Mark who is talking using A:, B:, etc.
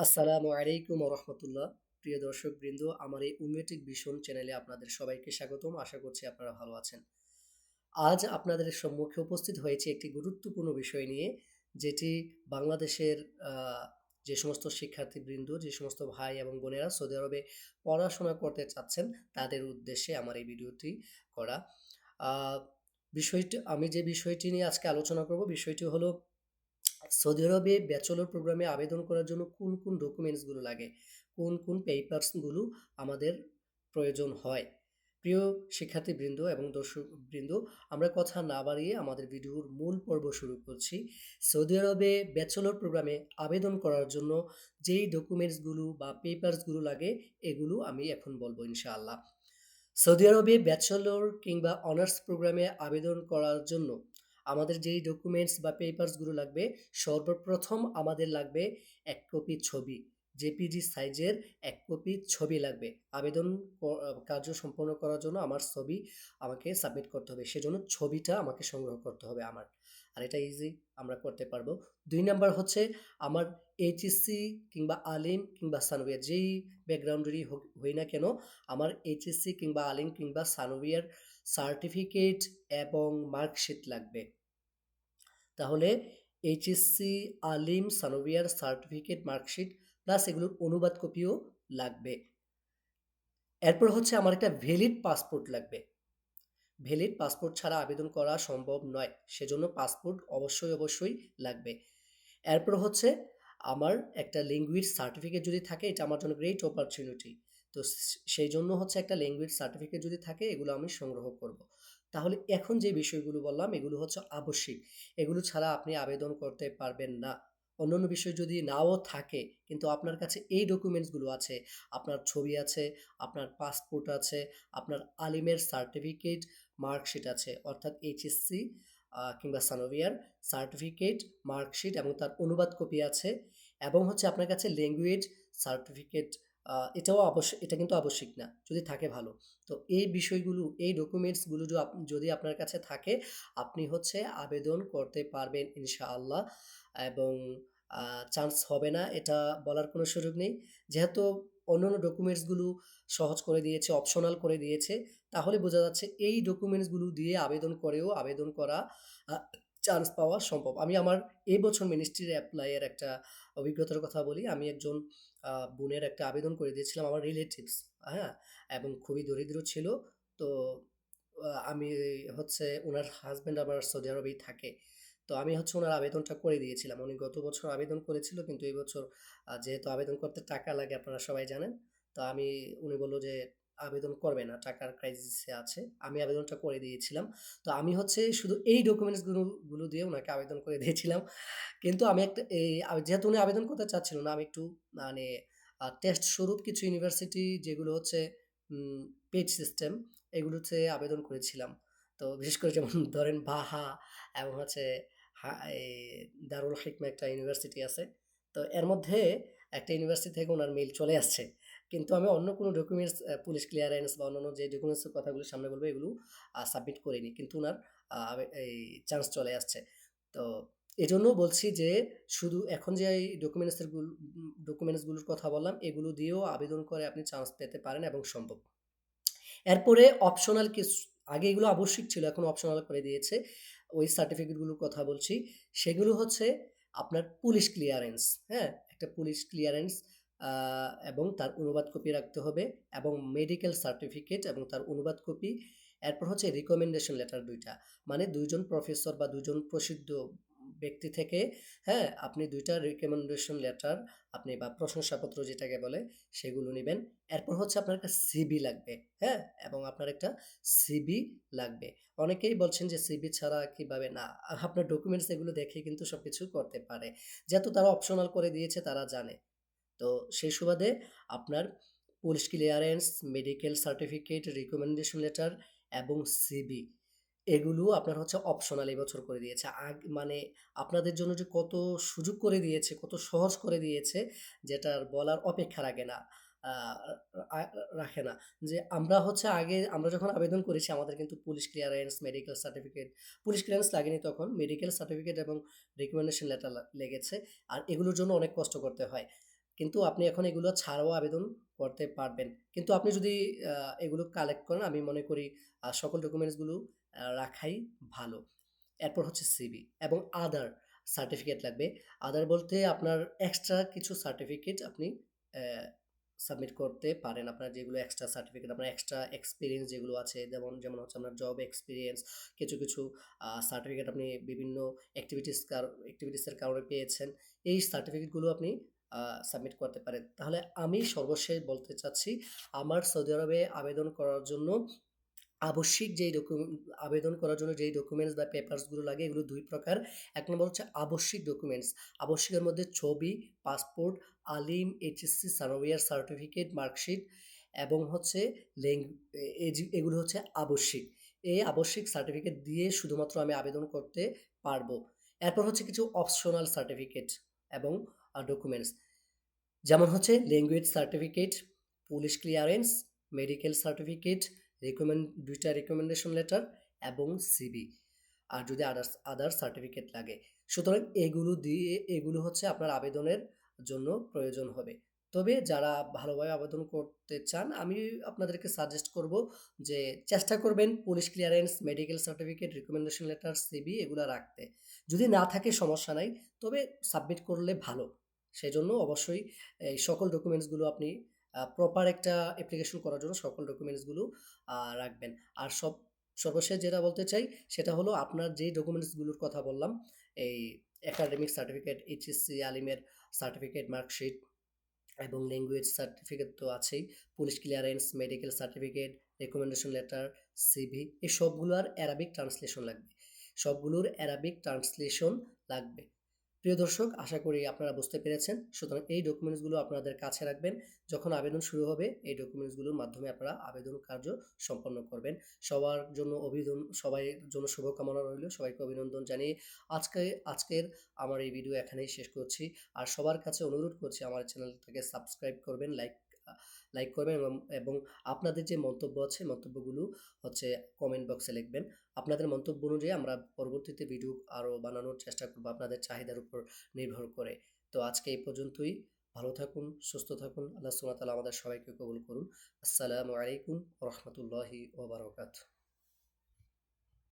A: আসসালামু আলাইকুম রহমতুল্লাহ। প্রিয় দর্শক বৃন্দ, আমার এই উন্মেটিক ভীষণ চ্যানেলে আপনাদের সবাইকে স্বাগতম। আশা করছি আপনারা ভালো আছেন। আজ আপনাদের সম্মুখে উপস্থিত হয়েছে একটি গুরুত্বপূর্ণ বিষয় নিয়ে, যেটি বাংলাদেশের যে সমস্ত শিক্ষার্থীবৃন্দ, যে সমস্ত ভাই এবং বোনেরা সৌদি আরবে পড়াশোনা করতে চাচ্ছেন, তাদের উদ্দেশ্যে আমার এই ভিডিওটি করা। আহ, বিষয়টি আমি যে বিষয়টি নিয়ে আজকে আলোচনা করব, বিষয়টি হলো সৌদি আরবে ব্যাচেলর প্রোগ্রামে আবেদন করার জন্য কোন কোন ডকুমেন্টসগুলো লাগে, কোন কোন পেপারসগুলো আমাদের প্রয়োজন হয়। প্রিয় শিক্ষার্থীবৃন্দ এবং দর্শকবৃন্দ, আমরা কথা না বাড়িয়ে আমাদের ভিডিওর মূল পর্ব শুরু করছি। সৌদি আরবে ব্যাচেলর প্রোগ্রামে আবেদন করার জন্য যেই ডকুমেন্টসগুলো বা পেপারসগুলো লাগে, এগুলো আমি এখন বলবো ইনশাআল্লাহ। সৌদি আরবে ব্যাচেলর কিংবা অনার্স প্রোগ্রামে আবেদন করার জন্য আমাদের যেই ডকুমেন্টস বা পেপারসগুলো লাগবে, সর্বপ্রথম আমাদের লাগবে এক কপি ছবি। জেপিজি সাইজের এক কপি ছবি লাগবে। আবেদন কার্য সম্পন্ন করার জন্য আমার ছবি আমাকে সাবমিট করতে হবে, সেজন্য ছবিটা আমাকে সংগ্রহ করতে হবে আমার। আর এটা ইজি, আমরা করতে পারবো। ২ নাম্বার হচ্ছে আমার এইচএসসি কিংবা আলিম কিংবা সানভীর যেই ব্যাকগ্রাউন্ডেরই হই না কেন, আমার এইচএসসি কিংবা আলিম কিংবা সানভীর সার্টিফিকেট এবং মার্কশিট লাগবে। তাহলে এইচএসসি, আলিম, সানভীর সার্টিফিকেট, মার্কশিট প্লাস এগুলোর অনুবাদ কপিও লাগবে। এরপর হচ্ছে আমার একটা ভ্যালিড পাসপোর্ট লাগবে। ভ্যালিড পাসপোর্ট ছাড়া আবেদন করা সম্ভব নয়, সেজন্য পাসপোর্ট অবশ্যই লাগবে। এরপর হচ্ছে আমার একটা ল্যাঙ্গুয়েজ সার্টিফিকেট যদি থাকে, এটা আমার জন্য গ্রেট অপরচুনিটি। তো সেই জন্য হচ্ছে একটা ল্যাঙ্গুয়েজ সার্টিফিকেট যদি থাকে, এগুলো আমি সংগ্রহ করব। তাহলে এখন যে বিষয়গুলো বললাম, এগুলো হচ্ছে আবশ্যিক। এগুলো ছাড়া আপনি আবেদন করতে পারবেন না। অন্যান্য বিষয় যদি নাও থাকে, কিন্তু আপনার কাছে এই ডকুমেন্টসগুলো আছে, আপনার ছবি আছে, আপনার পাসপোর্ট আছে, আপনার আলিমের সার্টিফিকেট, মার্কশিট আছে, অর্থাৎ এইচএসসি কিংবা সানোভিয়ার সার্টিফিকেট, মার্কশিট এবং তার অনুবাদ কপি আছে, এবং হচ্ছে আপনার কাছে ল্যাঙ্গুয়েজ সার্টিফিকেট, এটাও আবশ্যক। এটা কিন্তু আবশ্যিক না, যদি থাকে ভালো। তো এই বিষয়গুলো, এই ডকুমেন্টসগুলো যদি আপনার কাছে থাকে, আপনি হচ্ছে আবেদন করতে পারবেন ইনশাআল্লাহ। এবং চান্স হবে না এটা বলার কোনো সুযোগ নেই। যেহেতু অন্যান্য ডকুমেন্টসগুলো সহজ করে দিয়েছে, অপশনাল করে দিয়েছে, তাহলে বোঝা যাচ্ছে এই ডকুমেন্টসগুলো দিয়ে আবেদন করা আ চান্স পাওয়া সম্ভব। আমি আমার এই বছর মিনিস্ট্রির এপ্লাইয়ের একটা অভিজ্ঞতার কথা বলি। আমি একজন বোনের একটা আবেদন করে দিয়েছিলাম, আমার রিলেটিভস, হ্যাঁ? এবং খুবই দরিদ্র ছিল। তো আমি হচ্ছে উনার হাসব্যান্ড আবার সৌদি আরবেই থাকে। তো আমি হচ্ছে উনার আবেদনটা করে দিয়েছিলাম। উনি গত বছর আবেদন করেছিল, কিন্তু এই বছর যেহেতু আবেদন করতে টাকা লাগে আপনারা সবাই জানেন। তো উনি বলল যে আবেদন করবে না, টাকার ক্রাইসিসে আছে। আমি আবেদনটা করে দিয়েছিলাম। তো আমি হচ্ছে শুধু এই ডকুমেন্টস গুলো দিয়ে উনাকে আবেদন করে দিয়েছিলাম। কিন্তু আমি একটা যেহেতু উনি আবেদন করতে চাচ্ছিল না, আমি একটু মানে টেস্ট স্বরূপ কিছু ইউনিভার্সিটি যেগুলো হচ্ছে পেইড সিস্টেম, এগুলোতে আবেদন করেছিলাম। তো বিশেষ করে যেমন ধরেন বাহা এবং হচ্ছে এই দারুল হিকমা একটা ইউনিভার্সিটি আছে। তো এর মধ্যে একটা ইউনিভার্সিটি থেকে উনার মেইল চলে আসছে। কিন্তু আমি অন্য কোনো ডকুমেন্টস, পুলিশ ক্লিয়ারেন্স বা অন্যান্য যে ডকুমেন্টসের কথাগুলো সামনে বলবো, এগুলো সাবমিট করিনি। কিন্তু উনার এই চান্স চলে আসছে। তো এজন্য বলছি যে শুধু এখন যে এই ডকুমেন্টসগুলোর কথা বললাম, এগুলো দিয়েও আবেদন করে আপনি চান্স পেতে পারেন এবং সম্ভব। এরপরে অপশনাল আগে এগুলো আবশ্যিক ছিল, এখন অপশনাল করে দিয়েছে। ওই সার্টিফিকেটগুলোর কথা বলছি। সেগুলো হচ্ছে আপনার পুলিশ ক্লিয়ারেন্স, হ্যাঁ? একটা পুলিশ ক্লিয়ারেন্স এবং তার অনুবাদ কপি রাখতে হবে, এবং মেডিকেল সার্টিফিকেট এবং তার অনুবাদ কপি। এরপর হচ্ছে রিকমেন্ডেশন লেটার ২ টা। মানে ২ জন প্রফেসর বা ২ জন প্রসিদ্ধ ব্যক্তি থেকে, হ্যাঁ? আপনি ২ টা রিকমেন্ডেশন লেটার আপনি বা প্রশংসাপত্র যেটাকে বলে, সেগুলো নিবেন। এরপর হচ্ছে আপনার একটা সিভি লাগবে, হ্যাঁ? এবং আপনার একটা সিভি লাগবে। অনেকেই বলছেন যে সিভি ছাড়া কিভাবে? না, আপনার ডকুমেন্টস এগুলো দেখে কিন্তু সবকিছু করতে পারে। যেহেতু তারা অপশনাল করে দিয়েছে, তারা জানে। তো সেই সুবাদে আপনার police clearance, medical certificate, recommendation letter এবং সিভি, এগুলো আপনার হচ্ছে অপশনাল এই বছর করে দিয়েছে। মানে আপনাদের জন্য যে কত সুযোগ করে দিয়েছে, কত সহজ করে দিয়েছে, যেটার বলার অপেক্ষা রাখে না। আ আ রাখে না। যে আমরা হচ্ছে আগে আমরা যখন আবেদন করেছি, আমাদের কিন্তু police clearance, medical certificate, police clearance লাগেনি তখন। মেডিকেল সার্টিফিকেট এবং রিকমেন্ডেশন লেটার লেগেছে। আর এগুলোর জন্য অনেক কষ্ট করতে হয়। কিন্তু আপনি এখন এগুলো ছাড়াও আবেদন করতে পারবেন। কিন্তু আপনি যদি এগুলো কালেক্ট করেন আমি মনে করি সকল ডকুমেন্টসগুলো রাখাই ভালো। এরপর হচ্ছে সিভি এবং আদার সার্টিফিকেট লাগবে। আদার বলতে আপনার এক্সট্রা কিছু সার্টিফিকেট আপনি অ্যা সাবমিট করতে পারেন। আপনার যেগুলো এক্সট্রা সার্টিফিকেট, আপনার এক্সট্রা এক্সপেরিয়েন্স যেগুলো আছে যেমন হচ্ছে আপনার জব এক্সপেরিয়েন্স, কিছু সার্টিফিকেট আপনি বিভিন্ন এক্টিভিটিসের কারণে পেয়েছেন। এই সার্টিফিকেটগুলো আপনি আ সাবমিট করতে পারেন। তাহলে আমি সর্বশেষ বলতে চাচ্ছি আমার সৌদি আরবে আবেদন করার জন্য আবশ্যিক যেই আবেদন করার জন্য যেই ডকুমেন্টস বা পেপারস গুলো লাগে এগুলো ২ প্রকার। ১ নম্বর হচ্ছে আবশ্যিক ডকুমেন্টস। আবশ্যিকের মধ্যে ছবি, পাসপোর্ট, আলিম, এইচএসসি, সার্টিফিকেট, মার্কশিট এবং হচ্ছে লেং এ এগুলো হচ্ছে আবশ্যিক। এই আবশ্যিক সার্টিফিকেট দিয়ে শুধুমাত্র আমি আবেদন করতে পারবো। এরপর হচ্ছে কিছু অপশনাল সার্টিফিকেট এবং ডকুমেন্টস। যেমন হচ্ছে language certificate, police clearance, medical certificate, ২ টা রিকমেন্ডেশন লেটার এবং সিভি। আর যদি আদার্স সার্টিফিকেট লাগে। সুতরাং এগুলো হচ্ছে আপনার আবেদনের জন্য প্রয়োজন হবে। তবে যারা ভালোভাবে আবেদন করতে চান, আমি আপনাদেরকে সাজেস্ট করব যে চেষ্টা করবেন police clearance, medical certificate, recommendation letter, CV এগুলা রাখতে। যদি না থাকে সমস্যা নাই, তবে সাবমিট করলে ভালো। সেজন্য অবশ্যই এই সকল ডকুমেন্টসগুলো আপনি প্রপার একটা অ্যাপ্লিকেশন করার জন্য সকল ডকুমেন্টসগুলো রাখবেন। আর সর্বশেষ যেটা বলতে চাই সেটা হলো আপনার যেই ডকুমেন্টসগুলোর কথা বললাম, এই একাডেমিক সার্টিফিকেট, এইচএসসি, আলিমের সার্টিফিকেট, মার্কশিট এবং ল্যাঙ্গুয়েজ সার্টিফিকেট তো আছেই। Police clearance, medical certificate, recommendation letter, CV এই সবগুলোর অ্যারাবিক ট্রান্সলেশন লাগবে। সবগুলোর অ্যারাবিক ট্রান্সলেশন লাগবে। প্রিয় দর্শক, আশা করি আপনারা বুঝতে পেরেছেন। সুতরাং এই ডকুমেন্টসগুলো আপনাদের কাছে রাখবেন। যখন আবেদন শুরু হবে এই ডকুমেন্টসগুলোর মাধ্যমে আপনারা আবেদন কার্য সম্পন্ন করবেন। সবার জন্য শুভকামনা রইলো। সবাইকে অভিনন্দন জানিয়ে আজকের আমার এই ভিডিও এখানেই শেষ করছি। আর সবার কাছে অনুরোধ করছি আমার চ্যানেলটাকে সাবস্ক্রাইব করবেন, লাইক করবেন এবং আপনাদের যে মন্তব্য আছে মন্তব্যগুলো হচ্ছে কমেন্ট বক্সে লিখবেন। আপনাদের মন্তব্য অনুযায়ী আমরা পরবর্তীতে ভিডিও আরও বানানোর চেষ্টা করব আপনাদের চাহিদার উপর নির্ভর করে। তো আজকে এই পর্যন্তই। ভালো থাকুন, সুস্থ থাকুন। আল্লাহ সুবহানাহু ওয়া তাআলা আমাদের সবাইকে কবুল করুন। আসসালামু আলাইকুম ওয়া রাহমাতুল্লাহি ওয়া বারাকাতুহু।